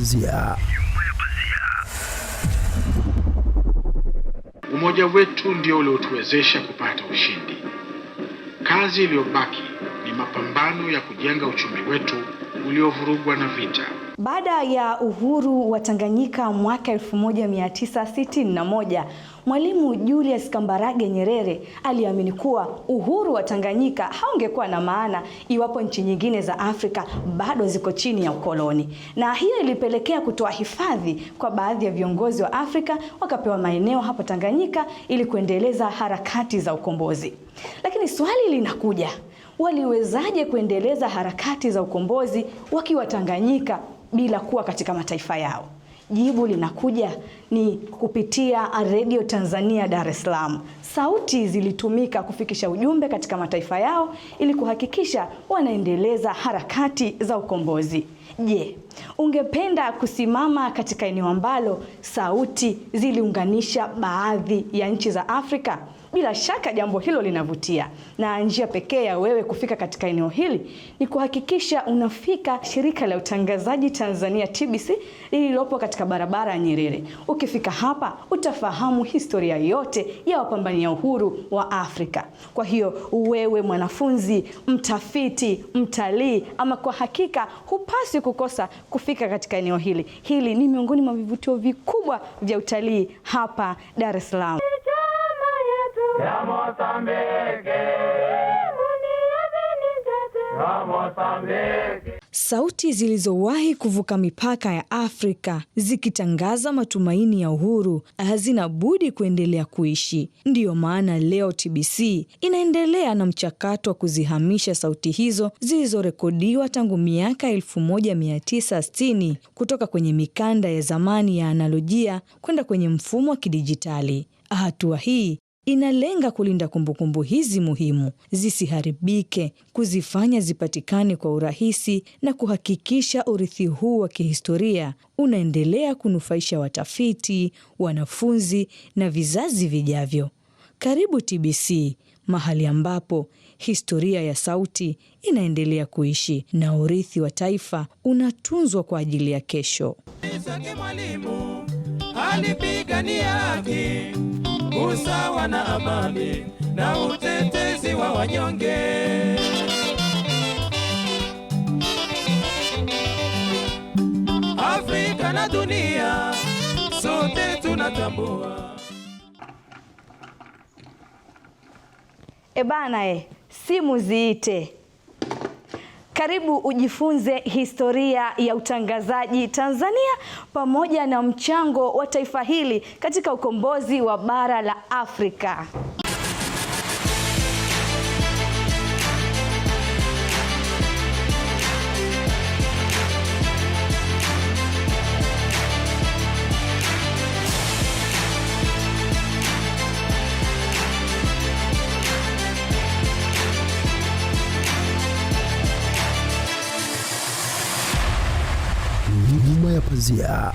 pazia. Umoja wetu ndio uliotuwezesha kupata ushindi. Kazi iliyobaki ni mapambano ya kujenga uchumi wetu uliovurugwa na vita. Baada ya uhuru wa Tanganyika mwaka 1961, Mwalimu Julius Kambarage Nyerere aliamini kuwa uhuru wa Tanganyika haungekuwa na maana iwapo nchi nyingine za Afrika bado ziko chini ya ukoloni. Na hiyo ilipelekea kutoa hifadhi kwa baadhi ya viongozi wa Afrika wakapewa maeneo hapa Tanganyika ili kuendeleza harakati za ukombozi. Lakini swali linakuja, waliwezaje kuendeleza harakati za ukombozi wakiwa Tanganyika bila kuwa katika mataifa yao? Jibu linakuja ni kupitia Radio Tanzania Dar es Salaam. Sauti zilitumika kufikisha ujumbe katika mataifa yao ili kuhakikisha wanaendeleza harakati za ukombozi. Je, ungependa kusimama katika eneo ambalo sauti ziliunganisha baadhi ya nchi za Afrika? Bila shaka jambo hilo linavutia, na njia pekee ya wewe kufika katika eneo hili ni kuhakikisha unafika shirika la utangazaji Tanzania TBC lililopo katika barabara ya Nyerere. Ukifika hapa utafahamu historia yote ya wapambania uhuru wa Afrika. Kwa hiyo wewe mwanafunzi, mtafiti, mtalii, ama kwa hakika hupaswi kukosa kufika katika eneo hili. Hili ni miongoni mwa vivutio vikubwa vya utalii hapa Dar es Salaam. Sauti zilizowahi kuvuka mipaka ya Afrika zikitangaza matumaini ya uhuru hazina budi kuendelea kuishi. Ndiyo maana leo TBC inaendelea na mchakato wa kuzihamisha sauti hizo zilizorekodiwa tangu miaka 1960 kutoka kwenye mikanda ya zamani ya analojia kwenda kwenye mfumo wa kidijitali. Hatua hii inalenga kulinda kumbukumbu hizi muhimu zisiharibike, kuzifanya zipatikane kwa urahisi na kuhakikisha urithi huu wa kihistoria unaendelea kunufaisha watafiti, wanafunzi na vizazi vijavyo. Karibu TBC, mahali ambapo historia ya sauti inaendelea kuishi na urithi wa taifa unatunzwa kwa ajili ya kesho. Mwalimu alipigania haki, usawa na amani na utetezi wa wanyonge. Afrika na dunia sote tunatambua. Simu ziite. Karibu ujifunze historia ya utangazaji Tanzania pamoja na mchango wa taifa hili katika ukombozi wa bara la Afrika. Nyuma ya pazia.